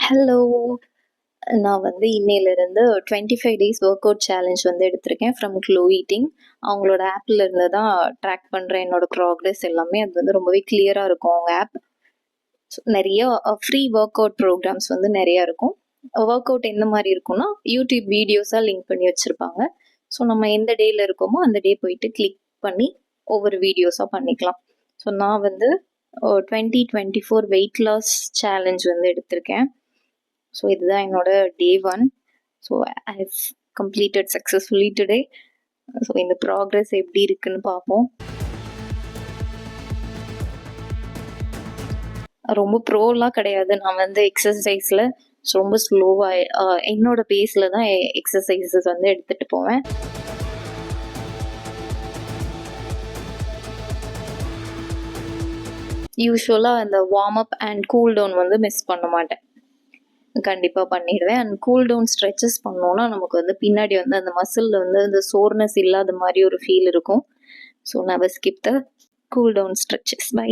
Hello! நான் வந்து இன்னையிலிருந்து 25 டேஸ் ஒர்க் அவுட் சேலஞ்ச் வந்து எடுத்திருக்கேன் ஃப்ரம் க்ளோ ஈட்டிங். அவங்களோட ஆப்ல இருந்து தான் ட்ராக் பண்றேன் என்னோட ப்ராக்ரஸ் எல்லாமே. அது வந்து ரொம்பவே கிளியரா இருக்கும் அவங்க ஆப். நெறைய ஃப்ரீ ஒர்க் அவுட் ப்ரோகிராம்ஸ் வந்து நெறைய இருக்கும். ஒர்க் அவுட் எந்த மாரி இருக்கும்னா, யூடியூப் வீடியோஸா லிங்க் பண்ணி வச்சிருப்பாங்க. ஸோ நம்ம எந்த டேல இருக்கோமோ, அந்த டே போயிட்டு கிளிக் பண்ணி ஒவ்வொரு வீடியோஸா பண்ணிக்கலாம். ஸோ நான் வந்து 2024 வெயிட் லாஸ் சேலஞ்ச் வந்து எடுத்திருக்கேன். ஸோ இதுதான் என்னோட day 1. So I have completed successfully today. So இந்த ப்ராக்ரஸ் எப்படி இருக்குன்னு பார்ப்போம். ரொம்ப ப்ரோலாம் கிடையாது. நான் வந்து எக்ஸர்சைஸில் ரொம்ப ஸ்லோவாக என்னோட பேஸில் தான் எக்ஸசைசஸ் வந்து எடுத்துகிட்டு போவேன். யூஸ்வலாக அந்த warm up and cool down வந்து மிஸ் பண்ண மாட்டேன். கண்டிப்பாக பண்ணிடுவேன். அண்ட் கூல் டவுன் ஸ்ட்ரெச்சஸ் பண்ணோன்னா நமக்கு வந்து பின்னாடி வந்து அந்த மசிலில் வந்து அந்த சோர்னஸ் இல்லாத மாதிரி ஒரு ஃபீல் இருக்கும். So never skip the cool down stretches. By.